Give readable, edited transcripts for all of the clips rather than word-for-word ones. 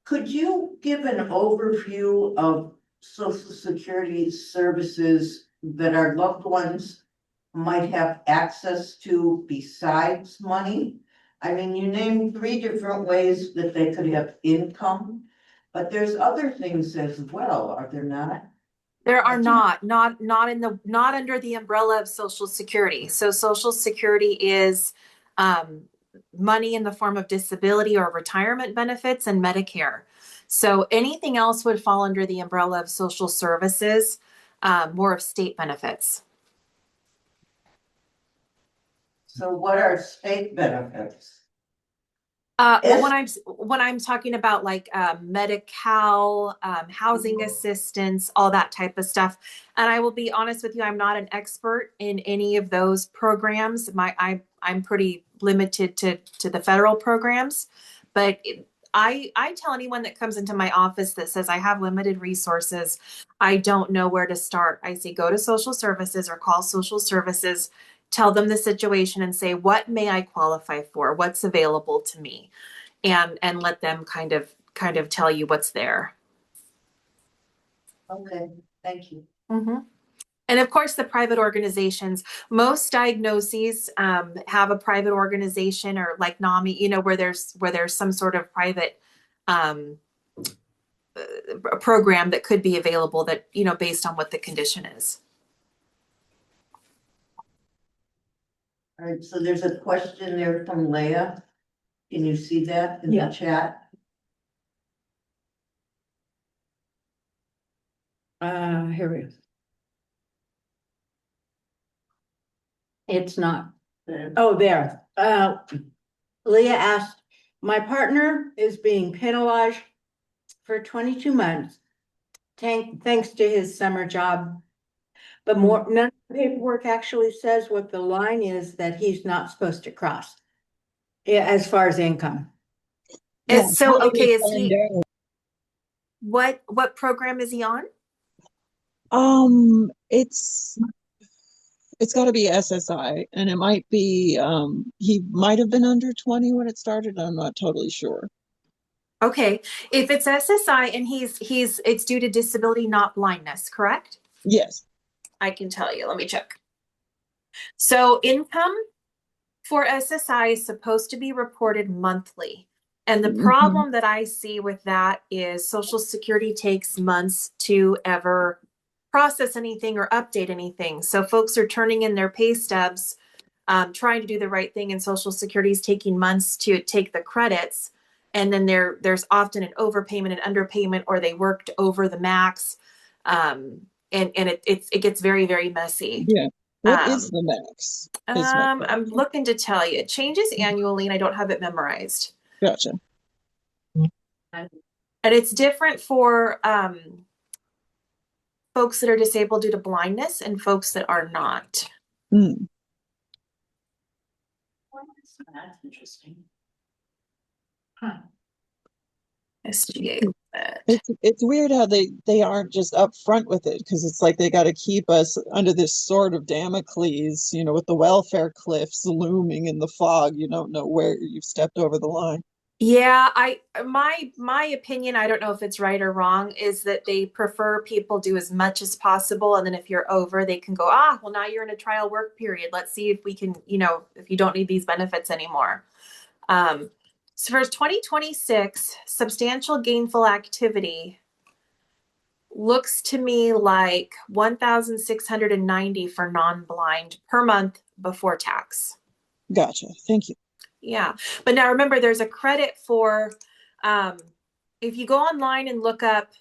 Could you give an overview of Social Security services that our loved ones might have access to besides money? I mean, you named 3 different ways that they could have income, but there's other things as well, are there not? There are I think not under the umbrella of Social Security. So Social Security is um, money in the form of disability or retirement benefits and Medicare. So anything else would fall under the umbrella of social services, more of state benefits. so. What are state benefits? Well, S when I'm talking about like Medi-Cal, housing assistance, all that type of stuff, and I will be honest with you, I'm not an expert in any of those programs. I'm pretty limited to the federal programs, but I tell anyone that comes into my office that says I have limited resources, I don't know where to start. I say go to social services or call social services, tell them the situation and say, what may I qualify for? What's available to me? And let them kind of tell you what's there. Okay, thank you. Mm-hmm. And of course, the private organizations, most diagnoses have a private organization or like NAMI, where there's some sort of private um, program that could be available that, based on what the condition is. All right, so there's a question there from Leah. Can you see that in the chat? Here we go. It's not. Oh, there. Leah asked, my partner is being penalized for 22 months, thanks to his summer job. But none of the paperwork actually says what the line is that he's not supposed to cross. Yeah, as far as income. Yeah, so okay, is he what program is he on? It's got to be SSI, and it might be he might have been under 20 when it started. I'm not totally sure. Okay, if it's SSI and it's due to disability, not blindness, correct? Yes. I can tell you. Let me check. So income for SSI is supposed to be reported monthly. And the problem that I see with that is Social Security takes months to ever process anything or update anything. So folks are turning in their pay stubs, trying to do the right thing, and Social Security is taking months to take the credits. And then there's often an overpayment and underpayment, or they worked over the max. And it gets very, very messy. Yeah. What is the max? I'm looking to tell you. It changes annually, and I don't have it memorized. Gotcha. And it's different for folks that are disabled due to blindness and folks that are not. That's interesting. Huh. SGA. It's weird how they aren't just up front with it, because it's like they got to keep us under this sword of Damocles, with the welfare cliffs looming in the fog. You don't know where you've stepped over the line. Yeah, my opinion, I don't know if it's right or wrong, is that they prefer people do as much as possible, and then if you're over, they can go, well, now you're in a trial work period. Let's see if we can, if you don't need these benefits anymore. So for 2026, substantial gainful activity looks to me like 1,690 for non-blind per month before tax. Gotcha. Thank you. Yeah. But now remember, there's a credit for, if you go online and look up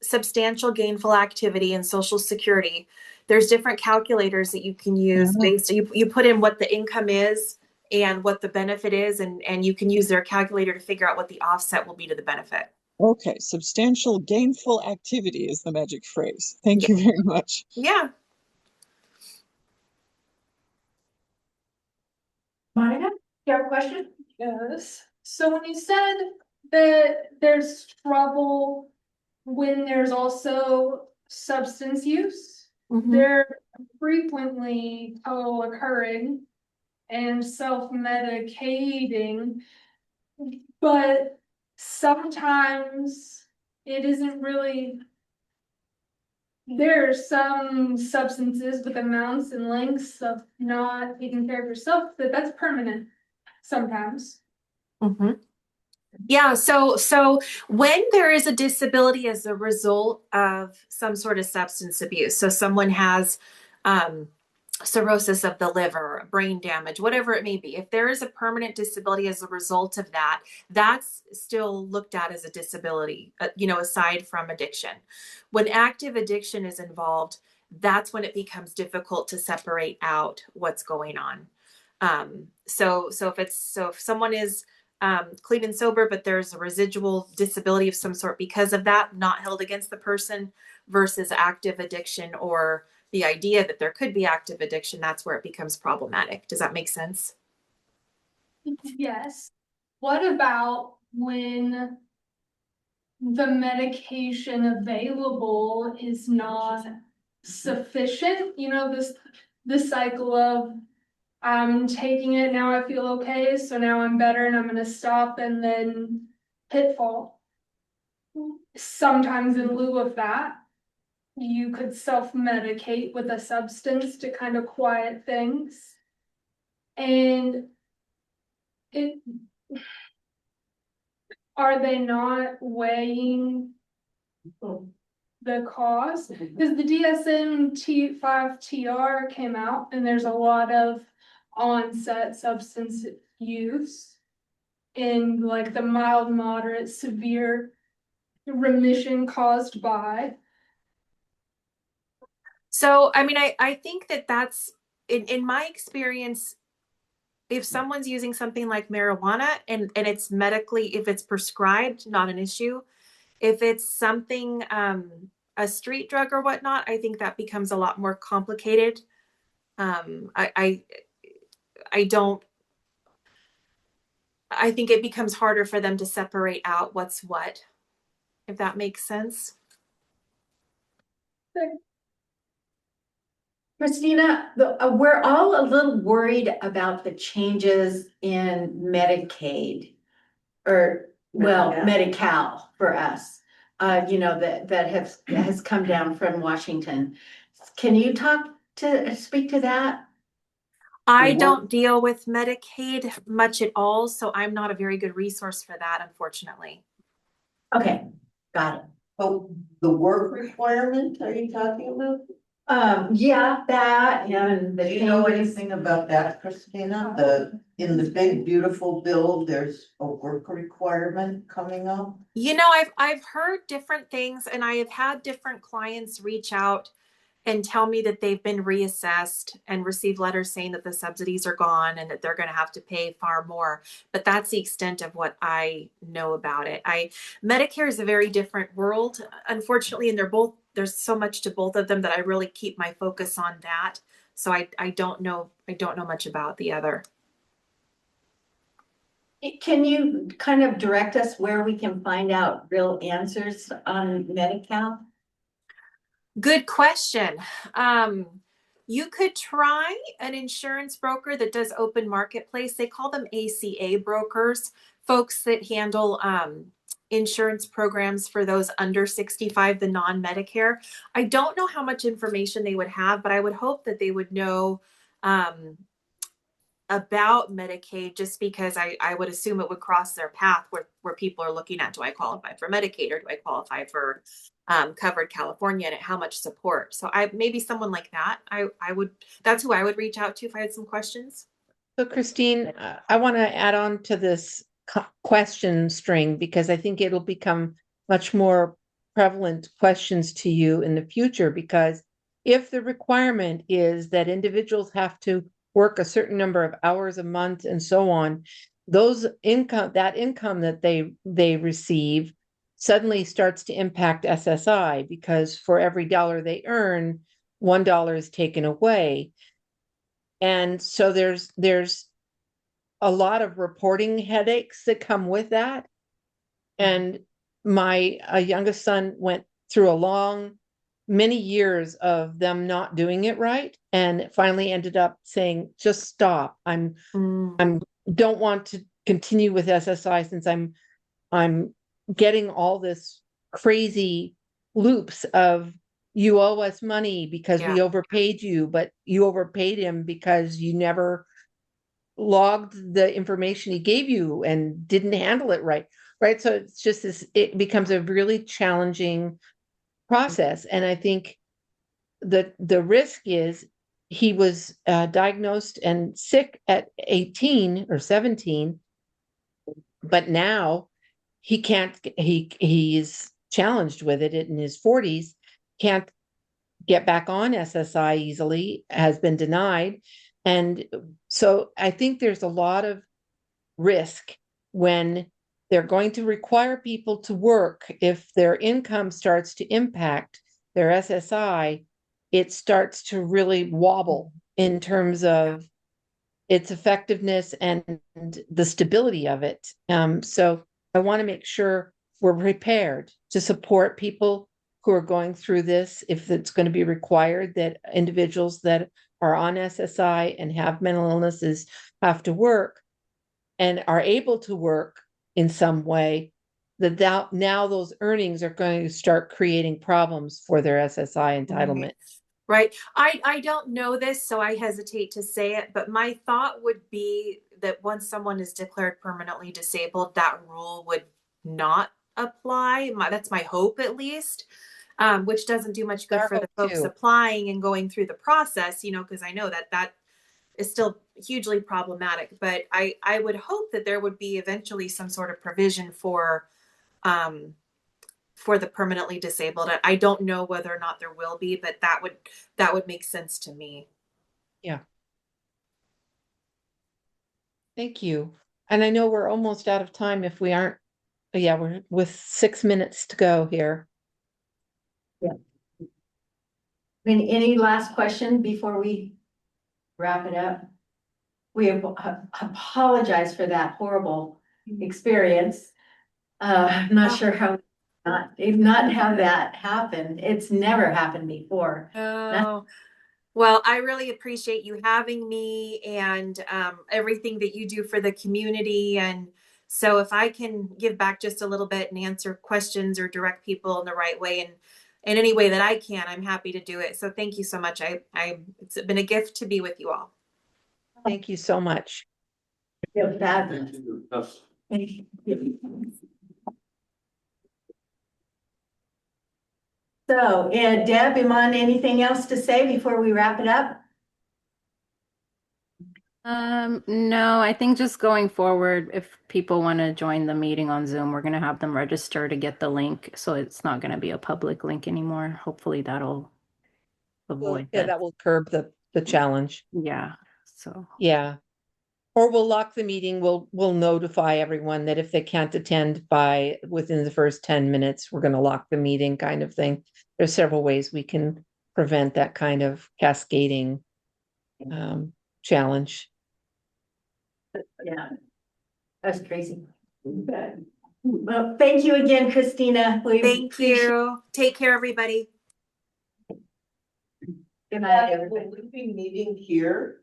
substantial gainful activity and Social Security, there's different calculators that you can use based, you put in what the income is and what the benefit is, and you can use their calculator to figure out what the offset will be to the benefit. Okay, substantial gainful activity is the magic phrase. Thank you very much. Yeah. Monica, you have a question? Yes. So when you said that there's trouble when there's also substance use, they're frequently co-occurring and self-medicating, but sometimes it isn't really. There are some substances with amounts and lengths of not taking care of yourself, that's permanent sometimes. Mhm. Yeah, so when there is a disability as a result of some sort of substance abuse, so someone has um, cirrhosis of the liver, brain damage, whatever it may be, if there is a permanent disability as a result of that, that's still looked at as a disability, aside from addiction. When active addiction is involved, that's when it becomes difficult to separate out what's going on. So if someone is clean and sober, but there's a residual disability of some sort because of that, not held against the person, versus active addiction or the idea that there could be active addiction, that's where it becomes problematic. Does that make sense? Yes. What about when the medication available is not sufficient? This cycle of I'm taking it, now I feel okay, so now I'm better and I'm gonna stop, and then pitfall. Sometimes in lieu of that, you could self-medicate with a substance to kind of quiet things. And it, are they not weighing the cost? Because the DSM-5 TR came out and there's a lot of onset substance use in like the mild, moderate, severe remission caused by. So, I mean, I think that's in my experience, if someone's using something like marijuana and it's medically, if it's prescribed, not an issue. If it's something, a street drug or whatnot, I think that becomes a lot more complicated. I don't, I think it becomes harder for them to separate out what's what, if that makes sense. Christina, we're all a little worried about the changes in Medicaid, or, well, Medi-Cal for us. That has come down from Washington. Can you speak to that? I don't deal with Medicaid much at all, so I'm not a very good resource for that, unfortunately. Okay, got it. Oh, the work requirement, are you talking about? Yeah, that and Do you know anything about that, Christina? In the big beautiful bill, there's a work requirement coming up. I've heard different things, and I have had different clients reach out and tell me that they've been reassessed and received letters saying that the subsidies are gone and that they're going to have to pay far more. But that's the extent of what I know about it. Medicare is a very different world, unfortunately, and there's so much to both of them that I really keep my focus on that. So I don't know much about the other. Can you kind of direct us where we can find out real answers on Medi-Cal? Good question. You could try an insurance broker that does open marketplace. They call them ACA brokers, folks that handle insurance programs for those under 65, the non-Medicare. I don't know how much information they would have, but I would hope that they would know about Medicaid, just because I would assume it would cross their path where people are looking at, do I qualify for Medicaid or do I qualify for covered California, and how much support. So maybe someone like that, that's who I would reach out to if I had some questions. So Christine, I want to add on to this question string, because I think it'll become much more prevalent questions to you in the future, because if the requirement is that individuals have to work a certain number of hours a month and so on, that income that they receive suddenly starts to impact SSI, because for every dollar they earn, $1 is taken away. And so there's a lot of reporting headaches that come with that. And my youngest son went through many years of them not doing it right, and finally ended up saying, just stop. I'm don't want to continue with SSI since I'm I'm getting all this crazy loops of you owe us money because we Yeah. overpaid you, but you overpaid him because you never logged the information he gave you and didn't handle it right. Right. So it's just this, it becomes a really challenging process. And I think the risk is he was diagnosed and sick at 18 or 17, but now he can't, he's challenged with it in his 40s, can't get back on SSI easily, has been denied. And so I think there's a lot of risk when they're going to require people to work. If their income starts to impact their SSI, it starts to really wobble in terms of its effectiveness and the stability of it. So I want to make sure we're prepared to support people who are going through this, if it's going to be required that individuals that are on SSI and have mental illnesses have to work and are able to work in some way, that now those earnings are going to start creating problems for their SSI entitlement. Right. I don't know this, so I hesitate to say it, but my thought would be that once someone is declared permanently disabled, that rule would not apply. That's my hope, at least, which doesn't do much good Our for the hope folks too. applying and going through the process, because I know that is still hugely problematic. But I would hope that there would be eventually some sort of provision for the permanently disabled. I don't know whether or not there will be, but that would make sense to me. Yeah. Thank you. And I know we're almost out of time if we aren't, yeah, we're with 6 minutes to go here. Any last question before we wrap it up? We apologize for that horrible experience. I'm not sure how not have that happen. It's never happened before. Oh, well, I really appreciate you having me and everything that you do for the community. And so if I can give back just a little bit and answer questions or direct people in the right way and in any way that I can, I'm happy to do it. So thank you so much. It's been a gift to be with you all. Thank you so much. Feel fabulous. Thank you. So, Deb, Iman, anything else to say before we wrap it up? No, I think just going forward, if people want to join the meeting on Zoom, we're going to have them register to get the link. So it's not going to be a public link anymore. Hopefully that'll avoid Yeah, that. that will curb the challenge. Yeah. So Yeah. Or we'll lock the meeting. We'll notify everyone that if they can't attend by within the first 10 minutes, we're going to lock the meeting, kind of thing. There's several ways we can prevent that kind of cascading challenge. Yeah, that's crazy. Well, thank you again, Christina. Thank you. Take care, everybody. Good night, everybody. Will we be meeting here?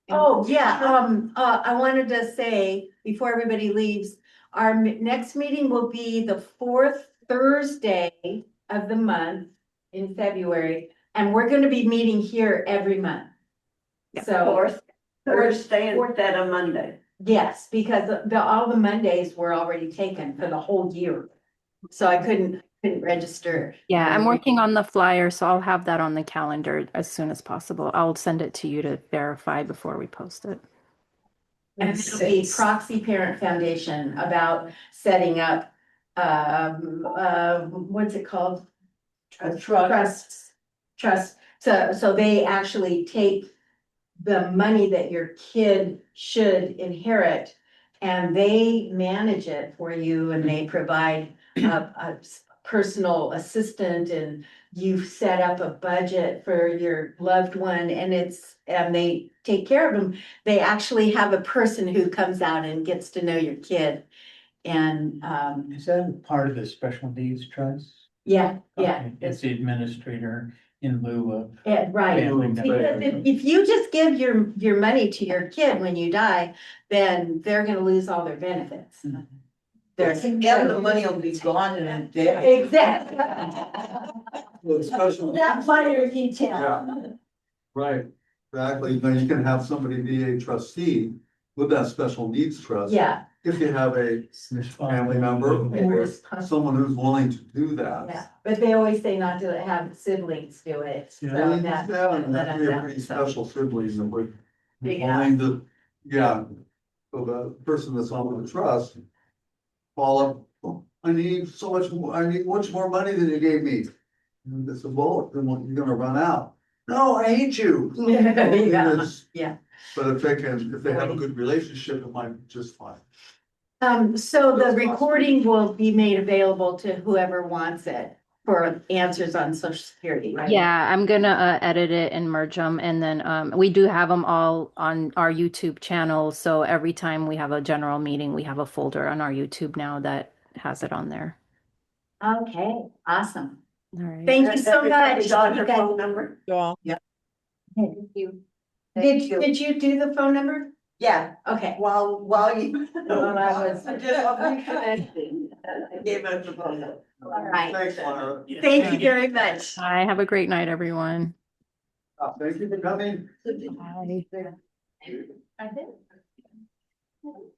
Oh, yeah, I wanted to say, before everybody leaves, our next meeting will be the 4th Thursday of the month in February, and we're gonna be meeting here every month. So. Fourth Thursday and fourth at a Monday. Yes, because all the Mondays were already taken for the whole year. So I couldn't register. yeah, I'm working on the flyer, so I'll have that on the calendar as soon as possible. I'll send it to you to verify before we post it. And it'll be Proxy Parent Foundation about setting up, what's it called? Trusts. So they actually take the money that your kid should inherit and they manage it for you and they provide a personal assistant and you set up a budget for your loved one and they take care of them. They actually have a person who comes out and gets to know your kid. And Is that part of the special needs trust? yeah. Okay, it's the administrator in lieu of. Yeah, right. family Because member. if you just give your money to your kid when you die, then they're gonna lose all their benefits. There's. And the money will be gone in a day. Exactly. Well, special, That minor detail. right, exactly. Now you can have somebody be a trustee with that special needs trust. Yeah, If you have a family member or someone who's willing to do yeah, that. but they always say not to have siblings do it, so Yeah, that. and that'd be a pretty special sibling that would be Yeah. willing to, yeah. So the person that's on the trust, call up, "Oh, I need so much more, I need much more money than you gave me. And they said, well, then you're gonna run out. No, I hate you. Yeah, It's- yeah. But if they have a good relationship, it might be just fine. So the recording will be made available to whoever wants it for answers on social security, right? Yeah, I'm gonna edit it and merge them, and then we do have them all on our YouTube channel. So every time we have a general meeting, we have a folder on our YouTube now that has it on there. Okay, awesome. All right. Thank you so much. Got her You guys- phone number? Well, Thank you. Thank Did, you. did you do the phone number? Yeah, Okay. while you. Well, I was- I just reconnecting. I gave her the phone number. All right. Thanks, Myra. Thank you very much. Bye. Have a great night, everyone. Thank you for coming. Bye. I did.